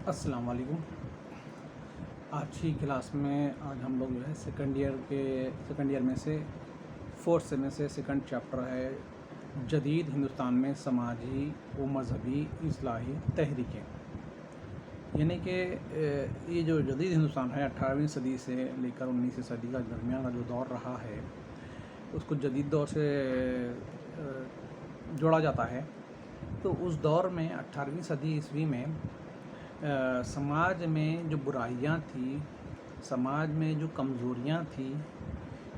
السلام علیکم۔ آج کی کلاس میں ہم لوگ جو ہے سیکنڈ ایئر میں سے فورتھ سے سیکنڈ چیپٹر ہے جدید ہندوستان میں سماجی و مذہبی اصلاحی تحریکیں، یعنی کہ یہ جو جدید ہندوستان ہے 18ویں صدی سے لے کر 19ویں صدی کا درمیان کا جو دور رہا ہے اس کو جدید دور سے جوڑا جاتا ہے۔ تو اس دور میں 18ویں صدی عیسوی میں سماج میں جو برائیاں تھیں، سماج میں جو کمزوریاں تھیں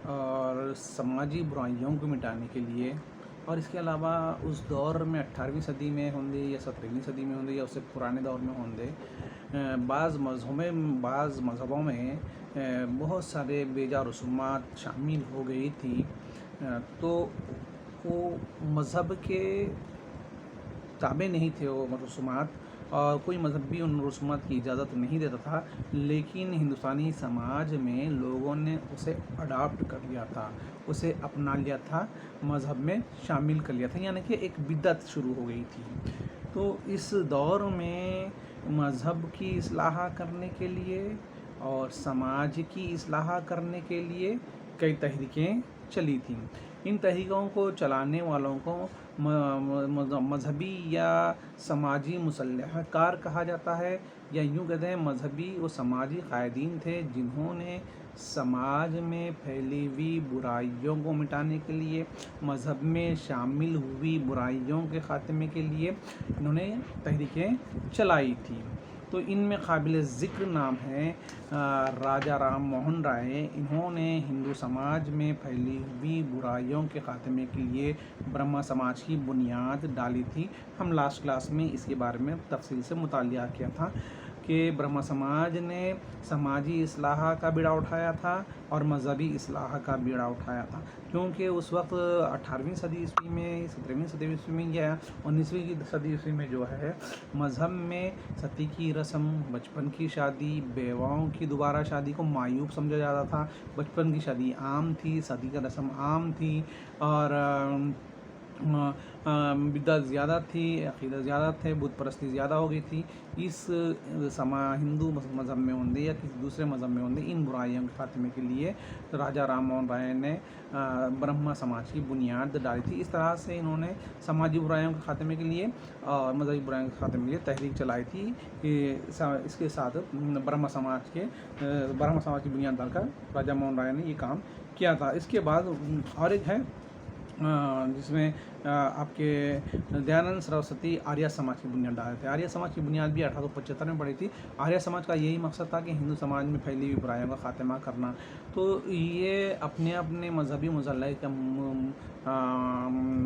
اور سماجی برائیوں کو مٹانے کے لیے، اور اس کے علاوہ اس دور میں 18ویں صدی میں ہوں گے یا 17ویں صدی میں ہوں گے یا اس سے پرانے دور میں ہوں گے، بعض مذہبوں میں بہت سارے بیجا رسومات شامل ہو گئی تھی، تو وہ مذہب کے تابع نہیں تھے وہ رسومات، اور کوئی مذہب بھی ان رسومات کی اجازت نہیں دیتا تھا، لیکن ہندوستانی سماج میں لوگوں نے اسے اڈاپٹ کر لیا تھا، اسے اپنا لیا تھا، مذہب میں شامل کر لیا تھا، یعنی کہ ایک بدعت شروع ہو گئی تھی۔ تو اس دور میں مذہب کی اصلاح کرنے کے لیے اور سماج کی اصلاح کرنے کے لیے کئی تحریکیں چلی تھیں۔ ان تحریکوں کو چلانے والوں کو مذہبی یا سماجی مصلح کار کہا جاتا ہے، یا یوں کہتے ہیں مذہبی و سماجی قائدین تھے جنہوں نے سماج میں پھیلی ہوئی برائیوں کو مٹانے کے لیے، مذہب میں شامل ہوئی برائیوں کے خاتمے کے لیے انہوں نے تحریکیں چلائی تھیں۔ تو ان میں قابل ذکر نام ہے راجا رام موہن رائے۔ انہوں نے ہندو سماج میں پھیلی ہوئی برائیوں کے خاتمے کے لیے برہما سماج کی بنیاد ڈالی تھی۔ ہم لاسٹ کلاس میں اس کے بارے میں تفصیل سے مطالعہ کیا تھا کہ برہما سماج نے سماجی اصلاح کا بیڑا اٹھایا تھا اور مذہبی اصلاح کا بیڑا اٹھایا تھا، کیونکہ اس وقت 18ویں صدی عیسوی میں، 17ویں صدی عیسوی میں یا 19ویں صدی عیسوی میں جو ہے مذہب میں ستی کی رسم، بچپن کی شادی، بیواؤں کی دوبارہ شادی کو معیوب سمجھا جاتا تھا۔ بچپن کی شادی عام تھی، ستی کا رسم عام تھی، اور بدعت زیادہ تھی، عقیدہ زیادہ تھے، بت پرستی زیادہ ہو گئی تھی۔ اس ہندو مذہب میں ہوں یا کسی دوسرے مذہب میں ہوں، ان برائیوں کے خاتمے کے لیے راجا رام موہن رائے نے برہما سماج کی بنیاد ڈالی تھی۔ اس طرح سے انہوں نے سماجی برائیوں کے خاتمے کے لیے اور مذہبی برائیوں کے خاتمے کے لیے تحریک چلائی تھی۔ اس کے ساتھ برہما سماج کی بنیاد ڈال کر راجا موہن رائے نے یہ کام کیا تھا۔ اس کے بعد اور ایک ہے جس میں آپ کے دیانند سرسوتی آریہ سماج کی بنیاد ڈالے تھے۔ آریہ سماج کی بنیاد بھی 1875 میں پڑی تھی۔ آریہ سماج کا یہی مقصد تھا کہ ہندو سماج میں پھیلی ہوئی برائیوں کا خاتمہ کرنا۔ تو یہ اپنے مذہبی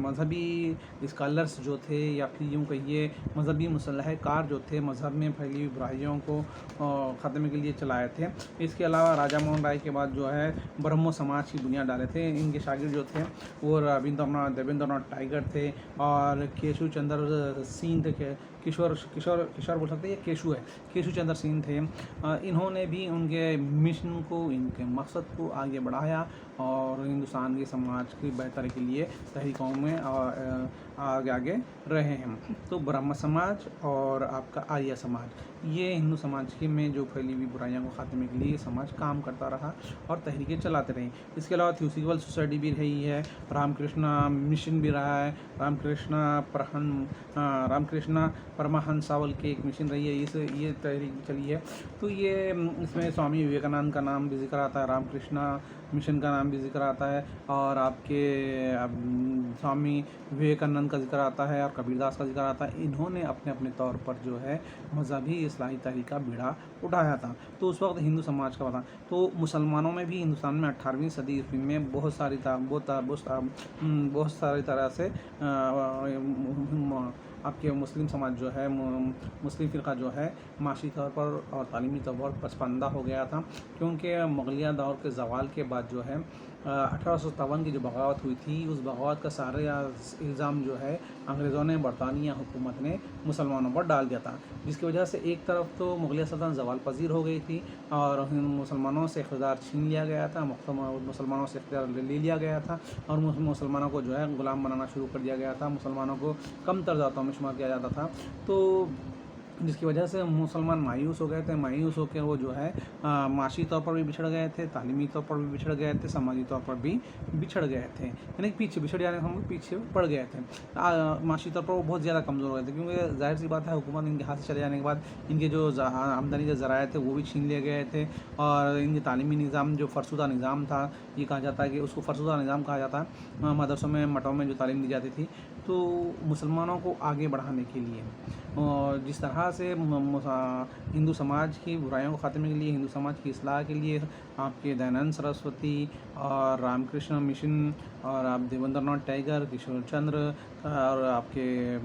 مذہبی اسکالرس جو تھے، یا پھر یوں کہیے مذہبی مصلح کار جو تھے، مذہب میں پھیلی ہوئی برائیوں کو خاتمے کے لیے چلائے تھے۔ اس کے علاوہ راجا موہن رائے کے بعد جو ہے برہمو سماج کی بنیاد ڈالے تھے۔ ان کے شاگرد جو تھے وہ دیویندر ناتھ ٹائیگر تھے اور کیشو چندر سین تھے، کشور بول سکتے ہیں، یہ کیشو ہے، کیشو چندر سین تھے۔ انہوں نے بھی ان کے مشن کو، ان کے مقصد کو آگے بڑھایا اور ہندوستان کے سماج کی بہتری کے لیے تحریکوں میں آگے رہے ہیں۔ تو برہما سماج اور آپ کا آریہ سماج، یہ ہندو سماج کی میں جو پھیلی ہوئی برائیوں کو خاتمے کے لیے سماج کام کرتا رہا اور تحریکیں چلاتے رہے۔ اس کے علاوہ تھیوسفل سوسائٹی بھی رہی ہے، رام کرشنا مشن بھی رہا ہے، رام کرشنا پرمہنسا بول کے ایک مشن رہی ہے، یہ تحریک چلی ہے۔ تو یہ اس میں سوامی وویکانند کا نام بھی ذکر آتا ہے، رام کرشنا مشن کا نام بھی ذکر آتا ہے، اور آپ کے سوامی وویکانند کا ذکر آتا ہے اور کبیر داس کا ذکر آتا ہے۔ انہوں نے اپنے طور پر جو ہے مذہبی اصلاحی تحریک کا بیڑا اٹھایا تھا۔ تو اس وقت ہندو سماج کا تھا۔ تو مسلمانوں میں بھی ہندوستان میں 18ویں صدی عیسوی میں بہت ساری طرح سے آپ کے مسلم سماج جو ہے، مسلم فرقہ جو ہے معاشی طور پر اور تعلیمی طور پر پسماندہ ہو گیا تھا، کیونکہ مغلیہ دور کے زوال کے بعد جو ہے 1857 کی جو بغاوت ہوئی تھی، اس بغاوت کا سارا الزام جو ہے انگریزوں نے، برطانیہ حکومت نے مسلمانوں پر ڈال دیا تھا، جس کی وجہ سے ایک طرف تو مغلیہ سلطنت زوال پذیر ہو گئی تھی اور مسلمانوں سے اقتدار چھین لیا گیا تھا، مسلمانوں سے اقتدار لے لیا گیا تھا اور مسلمانوں کو جو ہے غلام بنانا شروع کر دیا گیا تھا، مسلمانوں کو کم تر ذاتوں میں شمار کیا جاتا تھا۔ تو جس کی وجہ سے مسلمان مایوس ہو گئے تھے. مایوس ہو کے وہ جو ہے معاشی طور پر بھی بچھڑ گئے تھے, تعلیمی طور پر بھی بچھڑ گئے تھے, سماجی طور پر بھی بچھڑ گئے تھے, یعنی پیچھے بچھڑ جانے ہم پیچھے پڑ گئے تھے. معاشی طور پر وہ بہت زیادہ کمزور ہو گئے تھے, کیونکہ ظاہر سی بات ہے حکومت ان کے ہاتھ سے چلے جانے کے بعد ان کے جو آمدنی کے ذرائع تھے وہ بھی چھین لیے گئے تھے, اور ان کے تعلیمی نظام جو فرسودہ نظام تھا, یہ کہا جاتا ہے کہ اس کو فرسودہ نظام کہا جاتا ہے, مدرسوں میں مٹوں میں جو تعلیم دی جاتی تھی, تو مسلمانوں کو آگے بڑھانے کے لیے جس طرح سے ہندو سماج کی برائیوں کو خاتمے کے لیے, ہندو سماج کی اصلاح کے لیے آپ کے دیانند سرسوتی اور رام کرشن مشن اور آپ دیویندر ناتھ ٹیگور, کشور چندر اور آپ کے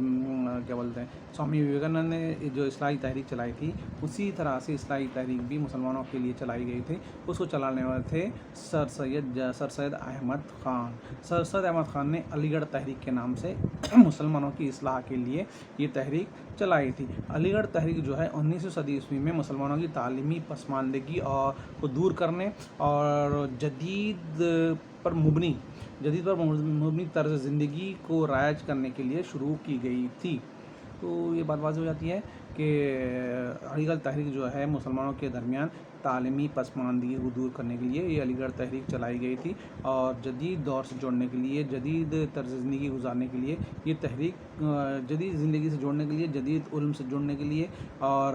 کیا بولتے ہیں سوامی وویکانند نے جو اصلاحی تحریک چلائی تھی, اسی طرح سے اصلاحی تحریک بھی مسلمانوں کے لیے چلائی گئی تھی. اس کو چلانے والے تھے سر سید احمد خان. سر سید احمد خان نے علی گڑھ تحریک کے نام سے مسلمانوں کی اصلاح کے لیے یہ تحریک چلائی تھی. علی گڑھ تحریک جو ہے 19ویں صدی عیسوی میں مسلمانوں کی تعلیمی پسماندگی کو دور کرنے اور جدید پر مبنی طرز زندگی کو رائج کرنے کے لیے شروع کی گئی تھی. تو یہ بات واضح ہو جاتی ہے کہ علی گڑھ تحریک جو ہے مسلمانوں کے درمیان تعلیمی پسماندگی کو دور کرنے کے لیے یہ علی گڑھ تحریک چلائی گئی تھی, اور جدید دور سے جوڑنے کے لیے, جدید طرز زندگی گزارنے کے لیے یہ تحریک جدید زندگی سے جوڑنے کے لیے, جدید علم سے جوڑنے کے لیے اور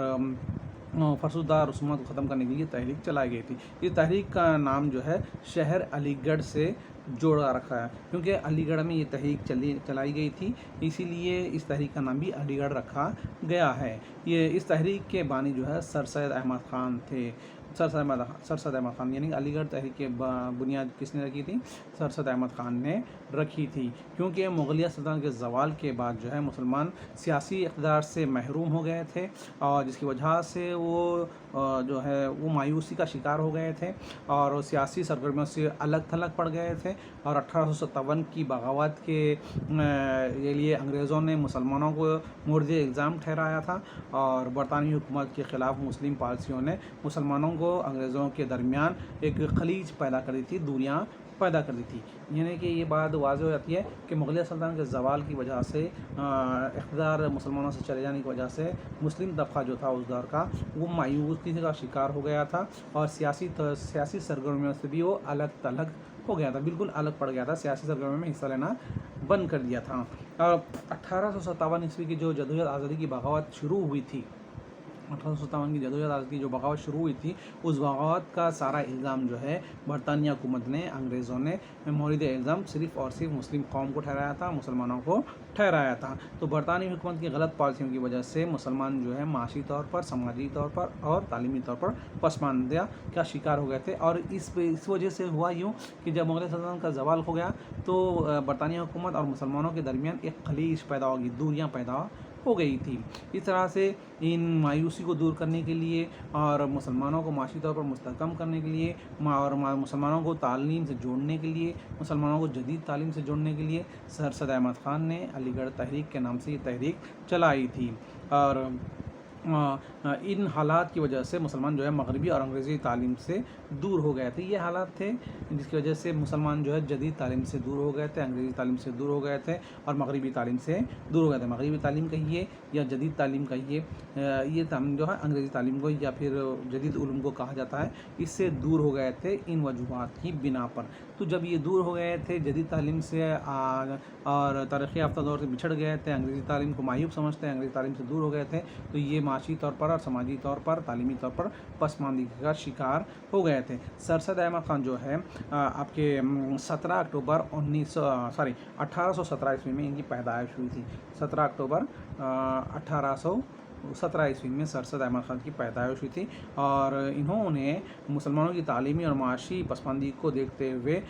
فرسودہ رسومات کو ختم کرنے کے لیے تحریک چلائی گئی تھی. یہ تحریک کا نام جو ہے شہر علی گڑھ سے جوڑا رکھا ہے, کیونکہ علی گڑھ میں یہ تحریک چلائی گئی تھی, اسی لیے اس تحریک کا نام بھی علی گڑھ رکھا گیا ہے. یہ اس تحریک کے بانی جو ہے سر سید احمد خان تھے. سر سید احمد خان یعنی علی گڑھ تحریک کی بنیاد کس نے رکھی تھی؟ سر سید احمد خان نے رکھی تھی, کیونکہ مغلیہ سلطنت کے زوال کے بعد جو ہے مسلمان سیاسی اقتدار سے محروم ہو گئے تھے, اور جس کی وجہ سے وہ جو ہے وہ مایوسی کا شکار ہو گئے تھے اور سیاسی سرگرمیوں سے الگ تھلگ پڑ گئے تھے. اور 1857 کی بغاوت کے لیے انگریزوں نے مسلمانوں کو مورد الزام ٹھہرایا تھا, اور برطانوی حکومت کے خلاف مسلم پالیسیوں نے مسلمانوں کو انگریزوں کے درمیان ایک خلیج پیدا کر دی تھی, دوریاں پیدا کر دی تھی. یعنی کہ یہ بات واضح ہو جاتی ہے کہ مغلیہ سلطنت کے زوال کی وجہ سے, اقتدار مسلمانوں سے چلے جانے کی وجہ سے مسلم طبقہ جو تھا اس دور کا وہ مایوسی کا شکار ہو گیا تھا, اور سیاسی سرگرمیوں سے بھی وہ الگ تھلگ ہو گیا تھا, بالکل الگ پڑ گیا تھا, سیاسی سرگرمیوں میں حصہ لینا بند کر دیا تھا. اور 1857 عیسوی کی جو جدوجہد آزادی کی بغاوت شروع ہوئی تھی, 1857 کی جدوجہد آزادی کی جو بغاوت شروع ہوئی تھی, اس بغاوت کا سارا الزام جو ہے برطانیہ حکومت نے, انگریزوں نے مورد الزام صرف اور صرف مسلم قوم کو ٹھہرایا تھا, مسلمانوں کو ٹھہرایا تھا. تو برطانوی حکومت کی غلط پالیسیوں کی وجہ سے مسلمان جو ہے معاشی طور پر, سماجی طور پر اور تعلیمی طور پر پسماندہ کا شکار ہو گئے تھے. اور اس وجہ سے ہوا یوں کہ جب مغلیہ سلطنت کا زوال ہو گیا تو برطانیہ حکومت اور مسلمانوں کے درمیان ایک خلیج پیدا ہوگی, دوریاں پیدا ہو گئی تھی. اس طرح سے ان مایوسی کو دور کرنے کے لیے اور مسلمانوں کو معاشی طور پر مستحکم کرنے کے لیے اور مسلمانوں کو تعلیم سے جوڑنے کے لیے, مسلمانوں کو جدید تعلیم سے جوڑنے کے لیے سر سید احمد خان نے علی گڑھ تحریک کے نام سے یہ تحریک چلائی تھی. اور ان حالات کی وجہ سے مسلمان جو ہے مغربی اور انگریزی تعلیم سے دور ہو گئے تھے. یہ حالات تھے جس کی وجہ سے مسلمان جو ہے جدید تعلیم سے دور ہو گئے تھے, انگریزی تعلیم سے دور ہو گئے تھے اور مغربی تعلیم سے دور ہو گئے تھے. مغربی تعلیم کہیے یا جدید تعلیم کہیے, یہ تعلیم جو ہے انگریزی تعلیم کو یا پھر جدید علوم کو کہا جاتا ہے, اس سے دور ہو گئے تھے ان وجوہات کی بنا پر. تو جب یہ دور ہو گئے تھے جدید تعلیم سے اور ترقی یافتہ دور سے بچھڑ گئے تھے, انگریزی تعلیم کو معیوب سمجھتے ہیں, انگریزی تعلیم سے دور ہو گئے تھے, تو یہ معاشی طور پر اور سماجی طور پر, تعلیمی طور پر پسماندگی کا شکار ہو گئے تھے. سر سید احمد خان جو ہے آپ کے 17 اکتوبر 1817 عیسوی میں ان کی پیدائش ہوئی تھی. 17 اکتوبر 1817 عیسوی میں سر سید احمد خان کی پیدائش ہوئی تھی, اور انہوں نے مسلمانوں کی تعلیمی اور معاشی پسماندگی کو دیکھتے ہوئے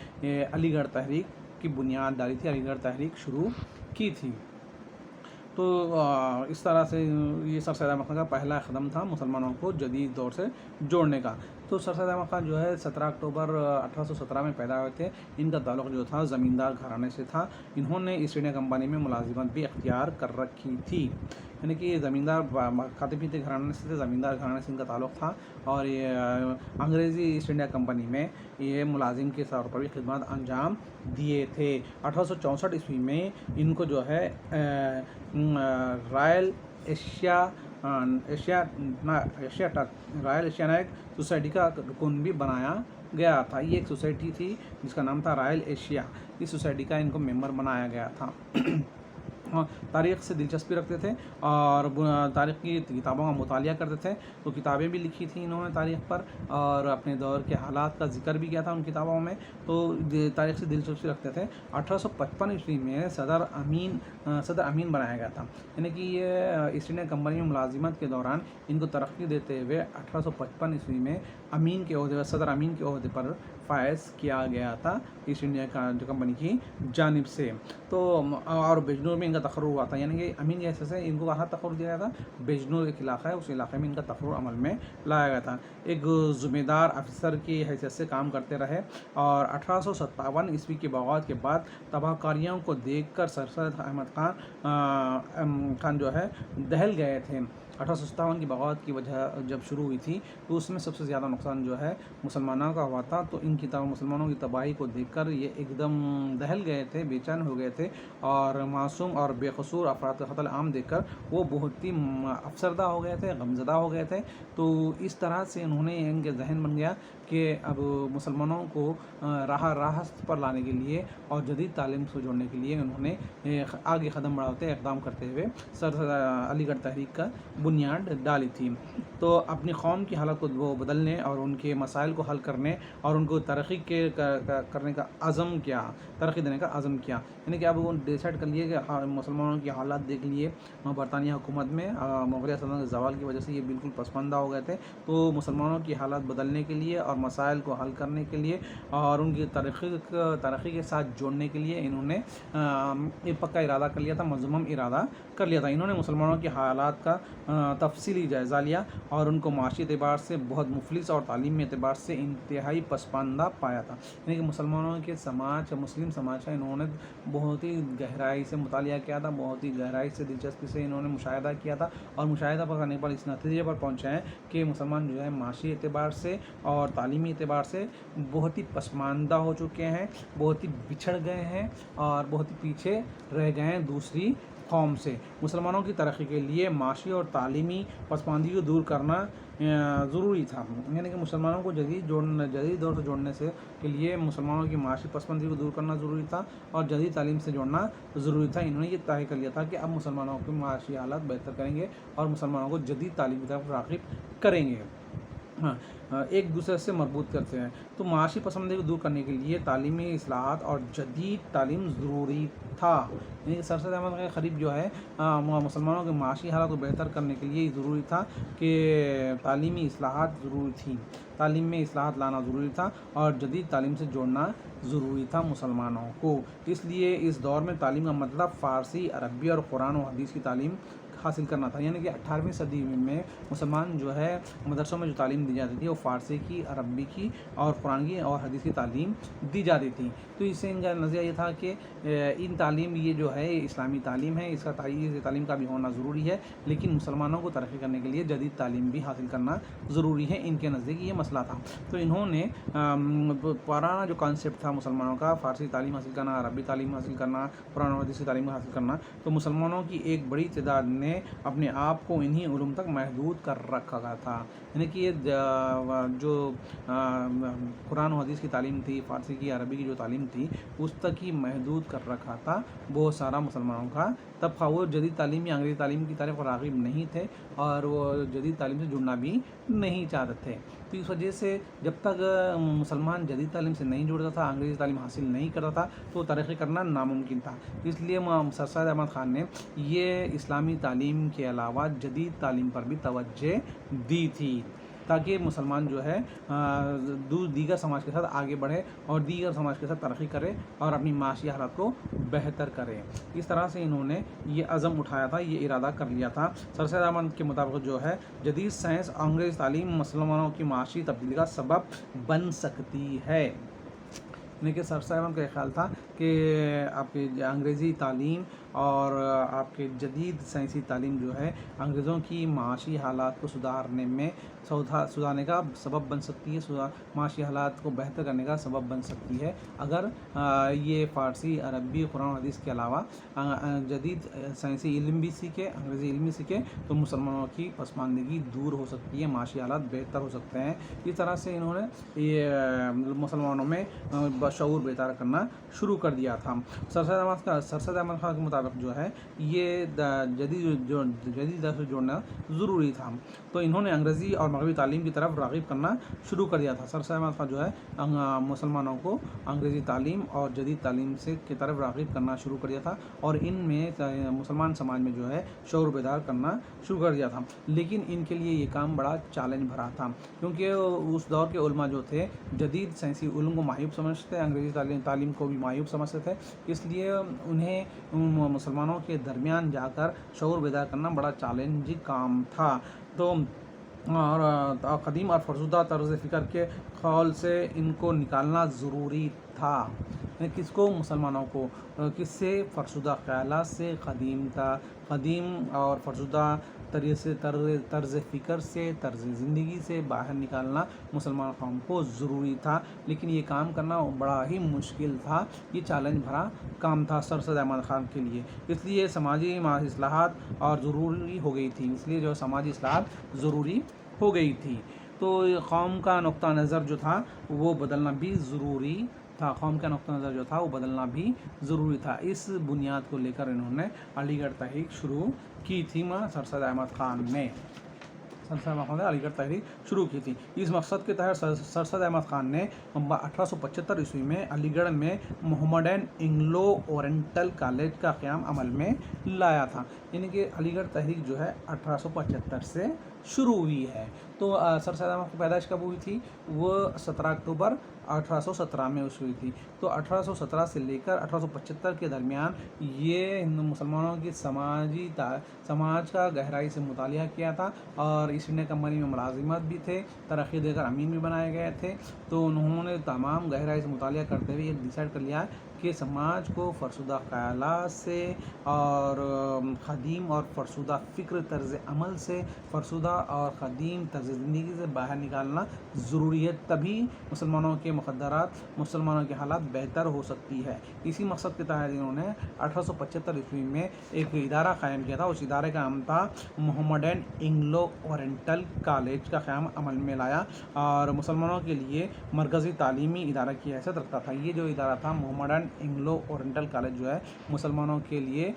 علی گڑھ تحریک کی بنیاد ڈالی تھی, علی گڑھ تحریک شروع کی تھی. تو اس طرح سے یہ سر سید احمد خان کا پہلا قدم تھا مسلمانوں کو جدید دور سے جوڑنے کا. تو سر سید احمد خان جو ہے 17 اکتوبر 1817 میں پیدا ہوئے تھے. ان کا تعلق جو تھا زمیندار گھرانے سے تھا. انہوں نے ایسٹ انڈیا کمپنی میں ملازمت بھی اختیار کر رکھی تھی, یعنی کہ زمیندار کاتبی کے گھرانے سے تھے, زمیندار گھرانے سے ان کا تعلق تھا, اور یہ انگریزی ایسٹ انڈیا کمپنی میں یہ ملازم کے طور پر بھی خدمات انجام دیے تھے. 1864 عیسوی میں ان کو جو ہے رائل ایشیا رائل ایشیانائٹ سوسائٹی کا رکن بھی بنایا گیا تھا. یہ ایک سوسائٹی تھی جس کا نام تھا رائل ایشیا. اس سوسائٹی کا ان کو ممبر بنایا گیا تھا. تاریخ سے دلچسپی رکھتے تھے اور تاریخ کی کتابوں کا مطالعہ کرتے تھے. تو کتابیں بھی لکھی تھیں انہوں نے تاریخ پر اور اپنے دور کے حالات کا ذکر بھی کیا تھا ان کتابوں میں. تو تاریخ سے دلچسپی رکھتے تھے. 1855 میں صدر امین بنایا گیا تھا. یعنی کہ یہ ایسٹ انڈیا کمپنی میں ملازمت کے دوران ان کو ترقی دیتے ہوئے 1855 میں امین کے عہدے پر صدر امین کے عہدے پر فائز کیا گیا تھا ایسٹ انڈیا کمپنی کی جانب سے. تو اور بجنور میں ان کا تقرر ہوا تھا. یعنی کہ امین کے حیثیت سے ان کو کہاں تقرر دیا گیا تھا؟ بجنور ایک علاقہ ہے, اس علاقے میں ان کا تقرر عمل میں لایا گیا تھا. ایک ذمہ دار افسر کی حیثیت سے کام کرتے رہے اور 1857 کے بغاوت کے بعد تباہ کاریوں کو دیکھ کر سر سید احمد خان جو ہے دہل گئے تھے. 1857 کی بغاوت کی وجہ جب شروع ہوئی تھی تو اس میں سب سے زیادہ نقصان جو ہے مسلمانوں کا ہوا تھا. تو ان کی مسلمانوں کی تباہی کو دیکھ کر یہ ایک دم دہل گئے تھے, بے چین ہو گئے تھے اور معصوم اور بے قصور افراد کا قتل عام دیکھ کر وہ بہت ہی افسردہ ہو گئے تھے, غمزدہ ہو گئے تھے. تو اس طرح سے انہوں نے ان کے ذہن بن گیا کہ اب مسلمانوں کو راست پر لانے کے لیے اور جدید تعلیم سے جوڑنے کے لیے انہوں نے آگے قدم بڑھاتے اقدام کرتے ہوئے علی گڑھ تحریک کا بنیاد ڈالی تھی. تو اپنی قوم کی حالت کو بدلنے اور ان کے مسائل کو حل کرنے اور ان کو ترقی کرنے کا عزم کیا, ترقی دینے کا عزم کیا. یعنی کہ اب وہ ڈیسائڈ کر لیے کہ مسلمانوں کی حالات دیکھ لیے, برطانیہ حکومت میں مغلیہ سلطنت کے زوال کی وجہ سے یہ بالکل پسماندہ ہو گئے تھے. تو مسلمانوں کی حالات بدلنے کے لیے اور مسائل کو حل کرنے کے لیے اور ان کی ترقی کے ساتھ جوڑنے کے لیے انہوں نے ایک پکا ارادہ کر لیا تھا, مصمم ارادہ کر لیا تھا. انہوں نے مسلمانوں کی حالات کا تفصیلی جائزہ لیا اور ان کو معاشی اعتبار سے بہت مفلس اور تعلیمی اعتبار سے انتہائی پسماندہ پایا تھا. یعنی کہ مسلمانوں کے سماج, مسلم سماج کا انہوں نے بہت ہی گہرائی سے مطالعہ کیا تھا, بہت ہی گہرائی سے دلچسپی سے انہوں نے مشاہدہ کیا تھا اور مشاہدہ کرنے پر اس نتیجے پر پہنچے ہیں کہ مسلمان جو ہے معاشی اعتبار سے اور تعلیمی اعتبار سے بہت ہی پسماندہ ہو چکے ہیں, بہت ہی بچھڑ گئے ہیں اور بہت ہی پیچھے رہ گئے ہیں دوسری قوم سے. مسلمانوں کی ترقی کے لیے معاشی اور تعلیمی پسماندگی کو دور کرنا ضروری تھا. یعنی کہ مسلمانوں کو جدید دور سے جوڑنے کے لیے مسلمانوں کی معاشی پسماندگی کو دور کرنا ضروری تھا اور جدید تعلیم سے جوڑنا ضروری تھا. انہوں نے یہ طے کر لیا تھا کہ اب مسلمانوں کی معاشی حالات بہتر کریں گے اور مسلمانوں کو جدید تعلیم کی طرف راغب کریں گے. ایک دوسرے سے مربوط کرتے ہیں. تو معاشی پسماندگی کو دور کرنے کے لیے تعلیمی اصلاحات اور جدید تعلیم ضروری تھا. یعنی کہ سر سید احمد خان قریب جو ہے مسلمانوں کے معاشی حالات کو بہتر کرنے کے لیے ضروری تھا کہ تعلیمی اصلاحات ضروری تھیں, تعلیم میں اصلاحات لانا ضروری تھا اور جدید تعلیم سے جوڑنا ضروری تھا مسلمانوں کو. اس لیے اس دور میں تعلیم کا مطلب فارسی, عربی اور قرآن و حدیث کی تعلیم حاصل کرنا تھا. یعنی کہ 18ویں صدی میں مسلمان جو ہے مدرسوں میں جو تعلیم دی جاتی تھی وہ فارسی کی, عربی کی اور قرآن کی اور حدیث کی تعلیم دی جاتی تھی. تو اس سے ان کا نظریہ یہ تھا کہ ان تعلیم یہ جو ہے اسلامی تعلیم ہے, اس کا تعلیم کا بھی ہونا ضروری ہے, لیکن مسلمانوں کو ترقی کرنے کے لیے جدید تعلیم بھی حاصل کرنا ضروری ہے. ان کے نزدیک یہ مسئلہ تھا. تو انہوں نے پرانا جو کانسیپٹ تھا مسلمانوں کا, فارسی تعلیم حاصل کرنا, عربی تعلیم حاصل کرنا, قرآن و حدیث کی تعلیم حاصل کرنا, تو مسلمانوں کی ایک بڑی تعداد نے اپنے آپ کو انہی علوم تک محدود کر رکھا تھا. یعنی کہ یہ جو قرآن و حدیث کی تعلیم تھی, فارسی کی, عربی کی جو تعلیم تھی, اس تک ہی محدود کر رکھا تھا بہت سارا مسلمانوں کا طبقہ. وہ جدید تعلیم یا انگریزی تعلیم کی طرف راغب نہیں تھے اور وہ جدید تعلیم سے جڑنا بھی نہیں چاہتے تھے. تو اس وجہ سے جب تک مسلمان جدید تعلیم سے نہیں جڑتا تھا, انگریزی تعلیم حاصل نہیں کرتا تھا, تو ترقی کرنا ناممکن تھا. اس لیے سر سید احمد خان نے یہ اسلامی تعلیم کے علاوہ جدید تعلیم پر بھی توجہ دی تھی تاکہ مسلمان جو ہے دیگر سماج کے ساتھ آگے بڑھے اور دیگر سماج کے ساتھ ترقی کرے اور اپنی معاشی حالات کو بہتر کرے. اس طرح سے انہوں نے یہ عزم اٹھایا تھا, یہ ارادہ کر لیا تھا. سر سید احمد کے مطابق جو ہے جدید سائنس اور انگریزی تعلیم مسلمانوں کی معاشی تبدیلی کا سبب بن سکتی ہے. یعنی کہ سر سید احمد کا یہ خیال تھا کہ آپ انگریزی تعلیم اور آپ کے جدید سائنسی تعلیم جو ہے انگریزوں کی معاشی حالات کو سدھارنے کا سبب بن سکتی ہے، معاشی حالات کو بہتر کرنے کا سبب بن سکتی ہے اگر یہ فارسی، عربی، قرآن و حدیث کے علاوہ جدید سائنسی علم بھی سیکھے، انگریزی علم بھی سیکھے تو مسلمانوں کی پسماندگی دور ہو سکتی ہے، معاشی حالات بہتر ہو سکتے ہیں۔ اس طرح سے انہوں نے یہ مسلمانوں میں شعور بیدار کرنا شروع کر دیا تھا۔ سر سید احمد خان کے مطابق جو ہے یہ جدید درس جوڑنا ضروری تھا، تو انہوں نے انگریزی اور مغربی تعلیم کی طرف راغب کرنا شروع کر دیا تھا۔ سر سید احمد خان جو ہے مسلمانوں کو انگریزی تعلیم اور جدید تعلیم کی طرف راغب کرنا شروع کر دیا تھا اور ان میں مسلمان سماج میں جو ہے شعور بیدار کرنا شروع کر دیا تھا، لیکن ان کے لیے یہ کام بڑا چیلنج بھرا تھا، کیونکہ اس دور کے علماء جو تھے جدید سائنسی علم کو معیوب سمجھتے، انگریزی تعلیم کو بھی معیوب سمجھتے تھے، اس لیے انہیں مسلمانوں کے درمیان جا کر شعور بیدار کرنا بڑا چیلنجنگ کام تھا۔ تو اور قدیم اور فرسودہ طرز فکر کے خول سے ان کو نکالنا ضروری تھا۔ کس کو؟ مسلمانوں کو۔ کس سے؟ فرسودہ خیالات سے، قدیم اور فرسودہ طرز فکر سے، طرز زندگی سے باہر نکالنا مسلمان قوم کو ضروری تھا، لیکن یہ کام کرنا بڑا ہی مشکل تھا، یہ چیلنج بھرا کام تھا سر سید احمد خان کے لیے، اس لیے سماجی اصلاحات اور ضروری ہو گئی تھی، اس لیے جو سماجی اصلاحات ضروری ہو گئی تھی۔ تو قوم کا نقطہ نظر جو تھا وہ بدلنا بھی ضروری تھا، ضروری تھا۔ اس بنیاد کو لے کر انہوں نے علی گڑھ تحریک شروع کی تھی۔ سر سید احمد خان نے علی گڑھ تحریک شروع کی تھی۔ اس مقصد کے تحت سر سید احمد خان نے 1875 عیسوی میں علی گڑھ میں محمڈن اینگلو اورینٹل کالج کا قیام عمل میں لایا تھا، یعنی کہ علی گڑھ تحریک جو ہے 1875 سے شروع ہوئی ہے۔ تو سر سید احمد کی پیدائش کب ہوئی تھی؟ وہ 17 اکتوبر 1817 میں ہوئی تھی۔ تو 1817 سے لے کر 1875 کے درمیان یہ ہندو مسلمانوں کی سماج کا گہرائی سے مطالعہ کیا تھا اور ایسٹ انڈیا کمپنی میں ملازمت بھی تھے، ترقی دے کر امین بھی بنائے گئے تھے۔ تو انہوں نے تمام گہرائی سے مطالعہ کرتے ہوئے یہ ڈیسائیڈ کر لیا کہ سماج کو فرسودہ خیالات سے اور قدیم اور فرسودہ فکر طرز عمل سے، فرسودہ اور قدیم طرز زندگی سے باہر نکالنا ضروری ہے، تبھی مسلمانوں کے مقدرات، مسلمانوں کی حالات بہتر ہو سکتی ہے۔ اسی مقصد کے تحت انہوں نے 1875 عیسوی میں ایک ادارہ قائم کیا تھا، اس ادارے کا نام تھا محمڈن اینگلو اورینٹل کالج کا قیام عمل میں لایا اور مسلمانوں کے لیے مرکزی تعلیمی ادارہ کی حیثیت رکھتا تھا۔ یہ جو ادارہ تھا محمڈن اینگلو اورینٹل کالج جو ہے مسلمانوں کے لیے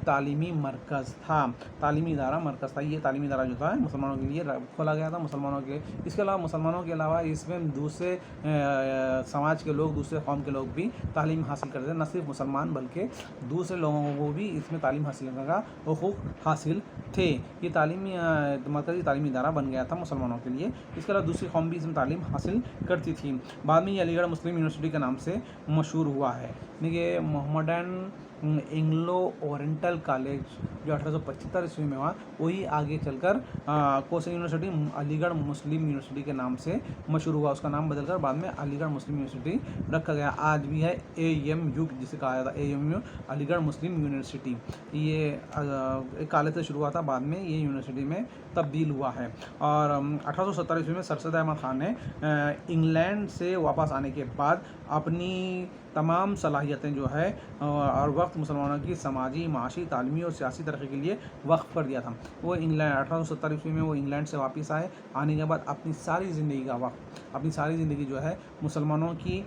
تعلیمی مرکز تھا، تعلیمی ادارہ مرکز تھا۔ یہ تعلیمی ادارہ جو تھا مسلمانوں کے لیے کھولا گیا تھا، مسلمانوں کے اس کے علاوہ مسلمانوں کے علاوہ اس میں دوسرے سماج کے لوگ، دوسرے قوم کے لوگ بھی تعلیم حاصل کرتے تھے، نہ صرف مسلمان بلکہ دوسرے لوگوں کو بھی اس میں تعلیم حاصل کرنے کا حقوق حاصل تھے۔ یہ تعلیمی مرکزی تعلیمی ادارہ بن گیا تھا مسلمانوں کے لیے، اس کے علاوہ دوسری قوم بھی اس میں تعلیم حاصل کرتی تھی۔ بعد میں یہ علی گڑھ مسلم یونیورسٹی کے نام سے مشہور ہوا ہے، یعنی کہ محمڈن اینگلو اورینٹل کالج جو 1875 عیسوی میں ہوا، وہی آگے چل کر کوسن یونیورسٹی علی گڑھ مسلم یونیورسٹی کے نام سے مشہور ہوا، اس کا نام بدل کر بعد میں علی گڑھ مسلم یونیورسٹی رکھا گیا۔ آج بھی ہے AMU جسے کہا جاتا ہے، AMU علی گڑھ مسلم یونیورسٹی۔ یہ ایک کالج سے شروع ہوا تھا، بعد میں یہ یونیورسٹی میں تبدیل ہوا ہے۔ اور 1870 عیسوی میں سر سید احمد خان نے انگلینڈ سے واپس آنے کے بعد اپنی تمام صلاحیتیں جو ہے اور وقت مسلمانوں کی سماجی، معاشی، تعلیمی اور سیاسی ترقی کے لیے وقف کر دیا تھا۔ وہ 1870 عیسوی میں وہ انگلینڈ سے واپس آئے، آنے کے بعد اپنی ساری زندگی جو ہے مسلمانوں کی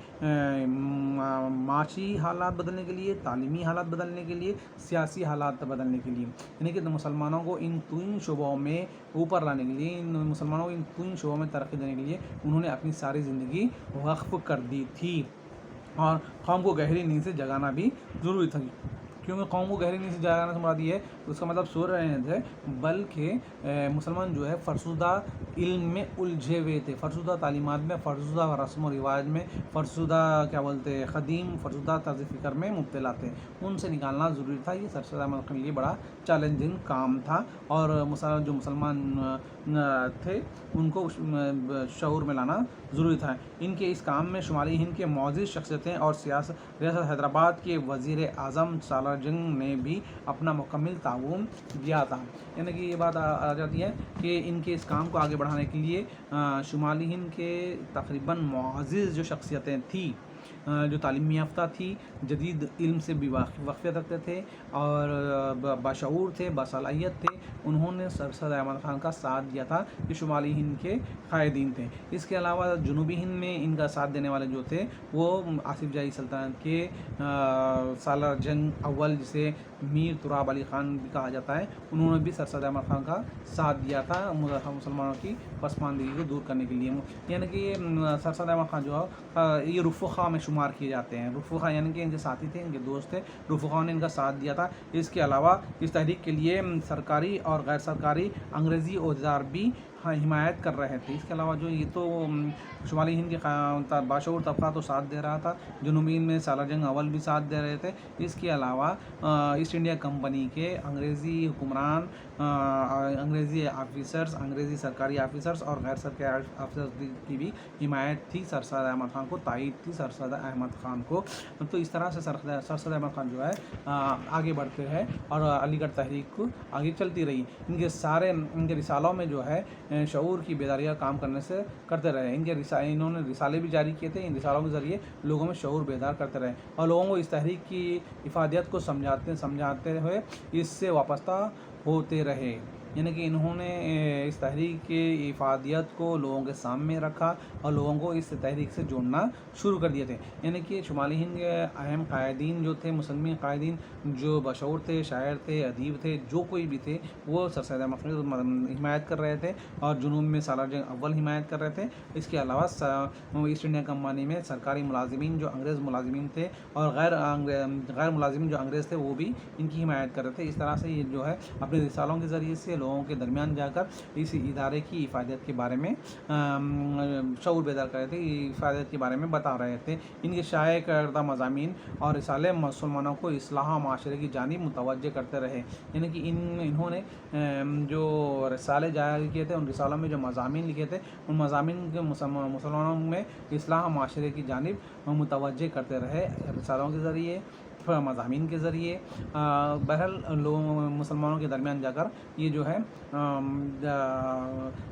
معاشی حالات بدلنے کے لیے، تعلیمی حالات بدلنے کے لیے، سیاسی حالات بدلنے کے لیے، یعنی کہ مسلمانوں کو ان تین شعبوں میں اوپر لانے کے لیے، مسلمانوں کو ان تین شعبوں میں ترقی دینے کے لیے انہوں نے اپنی ساری زندگی وقف کر دی تھی۔ اور قوم کو گہری نیند سے جگانا بھی ضروری تھا، کیونکہ قوم کو گہری نیند سے جگانا سے مراد یہ ہے اس کا مطلب سو رہے تھے، بلکہ مسلمان جو ہے فرسودہ علم میں الجھے ہوئے تھے، فرسودہ تعلیمات میں، فرسودہ رسم و رواج میں، فرسودہ قدیم فرسودہ طرز فکر میں مبتلا تھے، ان سے نکالنا ضروری تھا۔ یہ سر سید احمد خان کے لیے بڑا چیلنجنگ کام تھا اور جو مسلمان تھے ان کو شعور میں لانا ضروری تھا۔ ان کے اس کام میں شمالی ہند کے معزز شخصیتیں اور ریاست حیدرآباد کے وزیر اعظم سالار سالار جنگ نے بھی اپنا مکمل تعاون دیا تھا. یعنی کہ یہ بات آ جاتی ہے کہ ان کے اس کام کو آگے بڑھانے کے لیے شمالی ہند کے تقریباً معزز جو شخصیتیں تھیں جو تعلیم یافتہ تھی، جدید علم سے بھی واقفیت رکھتے تھے اور باشعور تھے، باصلاحیت تھے، انہوں نے سر سید احمد خان کا ساتھ دیا تھا، جو شمالی ہند کے قائدین تھے. اس کے علاوہ جنوبی ہند میں ان کا ساتھ دینے والے جو تھے وہ آصف جاہی سلطنت کے سالار جنگ اول، جسے میر تراب علی خان بھی کہا جاتا ہے، انہوں نے بھی سر سید احمد خان کا ساتھ دیا تھا مسلمانوں کی پسماندگی کو دور کرنے کے لیے. یعنی کہ سر سید احمد خان جو ہے یہ رفقا میں شمار کیے جاتے ہیں. رفقا یعنی کہ ان کے ساتھی تھے، ان کے دوست تھے، رفقا نے ان کا ساتھ دیا تھا. اس کے علاوہ اس تحریک کے لیے سرکاری اور غیر سرکاری انگریزی عہدیدار بھی حمایت کر رہے تھے. اس کے علاوہ جو یہ تو شمالی ہند کے باشعور طبقہ تو ساتھ دے رہا تھا، جنوبی ہند میں سالار جنگ اول بھی ساتھ دے رہے تھے. اس کے علاوہ ایسٹ انڈیا کمپنی کے انگریزی حکمران، انگریزی آفیسرز، انگریزی سرکاری آفیسرز اور غیر سرکاری آفیسرز کی بھی حمایت تھی سر سید احمد خان کو، تائید تھی سر سید احمد خان کو. تو اس طرح سے سر سید احمد خان جو ہے آگے بڑھتے رہے اور علی گڑھ تحریک کو آگے چلتی رہی. ان کے رسالوں میں جو ہے شعور کی بیداری کا کام کرتے رہے. انہوں نے رسالے بھی جاری کیے تھے. ان رسالوں کے ذریعے لوگوں میں شعور بیدار کرتے رہے اور لوگوں کو اس تحریک کی افادیت کو سمجھاتے ہوئے اس سے وابستہ ہوتے رہے. یعنی کہ انہوں نے اس تحریک کی افادیت کو لوگوں کے سامنے رکھا اور لوگوں کو اس تحریک سے جوڑنا شروع کر دیے تھے. یعنی کہ شمالی ہند کے اہم قائدین جو تھے، مسلمان قائدین جو بشعور تھے، شاعر تھے، ادیب تھے، جو کوئی بھی تھے، وہ سر سید احمد خان کی حمایت کر رہے تھے اور جنوب میں سالار جنگ اول حمایت کر رہے تھے. اس کے علاوہ ایسٹ انڈیا کمپنی میں سرکاری ملازمین جو انگریز ملازمین تھے اور غیر ملازمین جو انگریز تھے وہ بھی ان کی حمایت کر رہے تھے. اس طرح سے یہ جو ہے اپنے رسالوں کے ذریعے سے لوگوں کے درمیان جا کر اس ادارے کی افادیت کے بارے میں شعور بیدار کر رہے تھے، افادیت کے بارے میں بتا رہے تھے. ان کے شائع کردہ مضامین اور رسالے مسلمانوں کو اصلاح معاشرے کی جانب متوجہ کرتے رہے. یعنی کہ انہوں نے جو رسالے جاری کیے تھے، ان رسالوں میں جو مضامین لکھے تھے، ان مضامین کے مسلمانوں میں اصلاح معاشرے کی جانب متوجہ کرتے رہے رسالوں کے ذریعے، مضامین کے ذریعے. بہرحال لوگوں مسلمانوں کے درمیان جا کر یہ جو ہے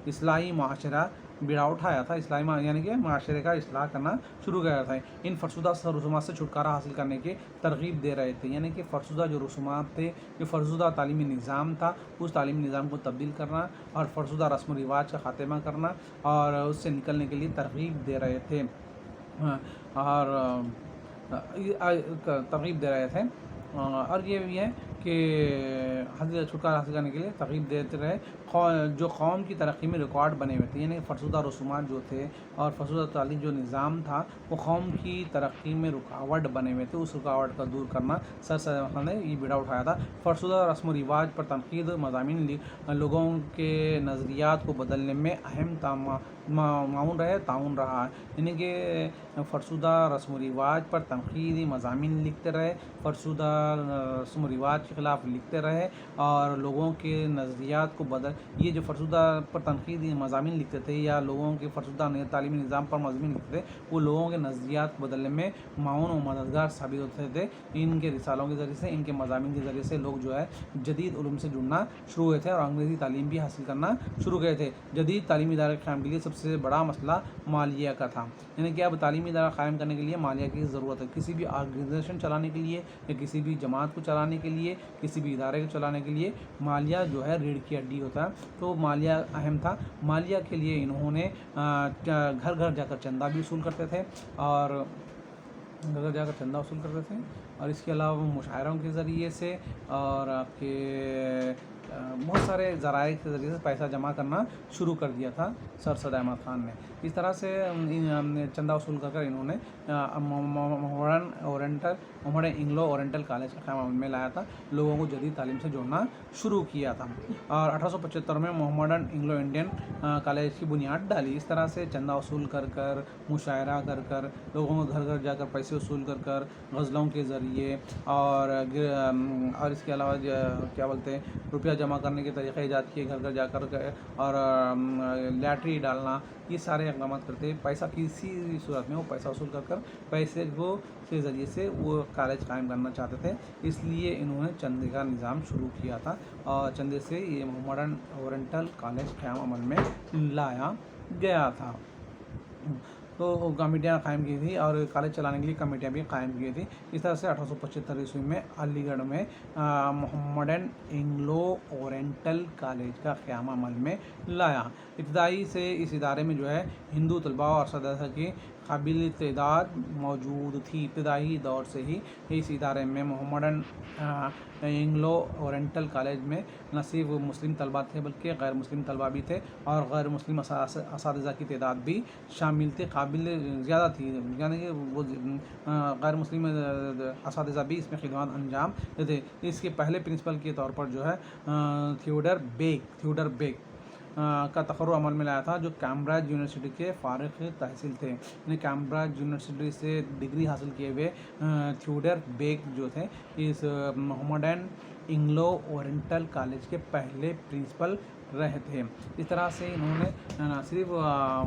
اصلاحی معاشرہ بیڑا اٹھایا تھا. یعنی کہ معاشرے کا اصلاح کرنا شروع کیا تھا. ان فرسودہ رسومات سے چھٹکارا حاصل کرنے کی ترغیب دے رہے تھے. یعنی کہ فرسودہ جو رسومات تھے، جو فرسودہ تعلیمی نظام تھا، اس تعلیمی نظام کو تبدیل کرنا اور فرسودہ رسم و رواج کا خاتمہ کرنا اور اس سے نکلنے کے لیے ترغیب دے رہے تھے اور یہ بھی ہے کہ چھٹکارا حاصل کرنے کے لیے ترغیب دیتے رہے. جو قوم کی ترقی میں ریکارڈ بنے ہوئے تھے، یعنی فرسودہ رسومات جو تھے اور فرسودہ تعلیم جو نظام تھا وہ قوم کی ترقی میں رکاوٹ بنے ہوئے تھے. اس رکاوٹ کا دور کرنا سر سید احمد خان نے یہ بیڑا اٹھایا تھا. فرسودہ رسم و رواج پر تنقید مضامین لوگوں کے نظریات کو بدلنے میں اہم تعاون رہا. یعنی کہ فرسودہ رسم و رواج پر تنقیدی مضامین لکھتے رہے، فرسودہ رسم و رواج کے خلاف لکھتے رہے اور لوگوں کے نظریات کو یہ جو فرسودہ پر تنقیدی مضامین لکھتے تھے یا لوگوں کے فرسودہ تعلیمی نظام پر مضامین لکھتے تھے، وہ لوگوں کے نظریات کو بدلنے میں معاون و مددگار ثابت ہوتے تھے. ان کے رسالوں کے ذریعے سے، ان کے مضامین کے ذریعے سے لوگ جو ہے جدید علوم سے جڑنا شروع ہوئے تھے اور انگریزی تعلیم بھی حاصل کرنا شروع کیے تھے. جدید تعلیمی ادارے قائم کے لیے سب سے بڑا مسئلہ مالیہ کا تھا. یعنی کہ اب تعلیمی ادارہ قائم کرنے کے لیے مالیہ کی ضرورت ہے. کسی بھی آرگنائزیشن چلانے کے لیے یا کسی بھی جماعت کو چلانے کے لیے، کسی بھی ادارے کو چلانے کے لیے مالیہ جو ہے ریڑھ کی ہڈی ہوتا ہے. تو مالیہ اہم تھا. مالیہ کے لیے انہوں نے گھر گھر جا کر چندہ بھی وصول کرتے تھے اور اس کے علاوہ مشاعروں کے ذریعے سے اور آپ کے بہت سارے ذرائع کے ذریعے سے پیسہ جمع کرنا شروع کر دیا تھا سر سید احمد خان نے. اس طرح سے چندہ وصول کر انہوں نے محمڈن انگلو اورینٹل کالج کا قیام میں لایا تھا، لوگوں کو جدید تعلیم سے جوڑنا شروع کیا تھا اور 1875 میں محمڈن انگلو انڈین کالج کی بنیاد ڈالی. اس طرح سے چندہ وصول کر مشاعرہ کر لوگوں کو گھر گھر جا کر پیسے وصول کر غزلوں کے ذریعے اور اس کے علاوہ کیا بولتے ہیں روپیہ جمع کرنے کے طریقے ایجاد کیے گھر گھر جا کر اور لیٹری ڈالنا، یہ سارے اقدامات کرتے پیسہ کسی صورت میں وہ پیسہ وصول کر پیسے کو کے ذریعے سے وہ کالج قائم کرنا چاہتے تھے، اس لیے انہوں نے چندے کا نظام شروع کیا تھا اور چندے سے یہ محمڈن اورینٹل کالج قیام عمل میں لایا گیا تھا۔ تو کمیٹیاں قائم کی تھی اور کالج چلانے کے لیے کمیٹیاں بھی قائم کی تھی۔ اس طرح سے 1875 میں علی گڑھ میں محمڈن اینگلو اورینٹل کالج کا قیام عمل میں لایا۔ ابتدائی سے اس ادارے میں جو ہے ہندو طلباء اور اساتذہ کی قابل تعداد موجود تھی۔ ابتدائی دور سے ہی اس ادارے میں محمڈن اینگلو اورینٹل کالج میں نہ صرف مسلم طلباء تھے بلکہ غیر مسلم طلباء بھی تھے اور غیر مسلم اساتذہ کی تعداد بھی شامل تھے، قابل زیادہ تھی، یعنی کہ وہ غیر مسلم اساتذہ بھی اس میں خدمات انجام دیتے۔ اس کے پہلے پرنسپل کے طور پر جو ہے تھیوڈر بیگ کا تقرر عمل میں لایا تھا، جو کیمبرج یونیورسٹی کے فارغ تحصیل تھے۔ یعنی کیمبرج یونیورسٹی سے ڈگری حاصل کیے ہوئے تھیوڈر بیگ جو تھے اس محمڈن اینگلو اورینٹل کالج کے پہلے پرنسپل رہے تھے۔ اس طرح سے انہوں نے نہ صرف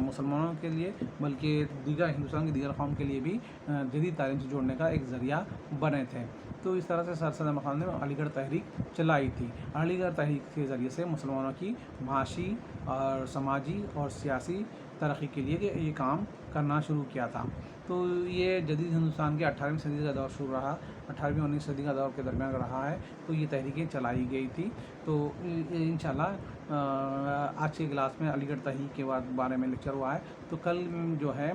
مسلمانوں کے لیے بلکہ دیگر ہندوستان کی دیگر قوم کے لیے بھی جدید تعلیم سے جوڑنے کا ایک ذریعہ بنے تھے۔ تو اس طرح سے سر سید خان نے علی گڑھ تحریک چلائی تھی۔ علی گڑھ تحریک کے ذریعے سے مسلمانوں کی معاشی اور سماجی اور سیاسی ترقی کے لیے یہ کام کرنا شروع کیا تھا۔ تو یہ جدید ہندوستان کے 18ویں صدی کا دور شروع رہا، 18ویں 19ویں صدی کا دور کے درمیان رہا ہے، تو یہ تحریکیں چلائی گئی تھی۔ تو انشاءاللہ آج کے کلاس میں علی گڑھ تحریک کے بارے میں لیکچر ہوا ہے۔ تو کل جو ہے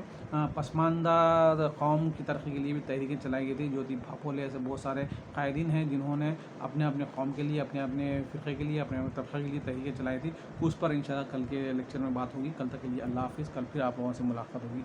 پسماندہ قوم کی ترقی کے لیے بھی تحریکیں چلائی گئی تھی، جیوتی بھاپولے ایسے بہت سارے قائدین ہیں جنہوں نے اپنے اپنے قوم کے لیے، اپنے اپنے فرقے کے لیے، اپنے اپنے طبقے کے لیے تحریکیں چلائی تھی۔ اس پر انشاءاللہ کل کے لیکچر میں بات ہوگی۔ کل تک کے لیے اللہ حافظ۔ کل پھر آپ لوگوں سے ملاقات ہوگی۔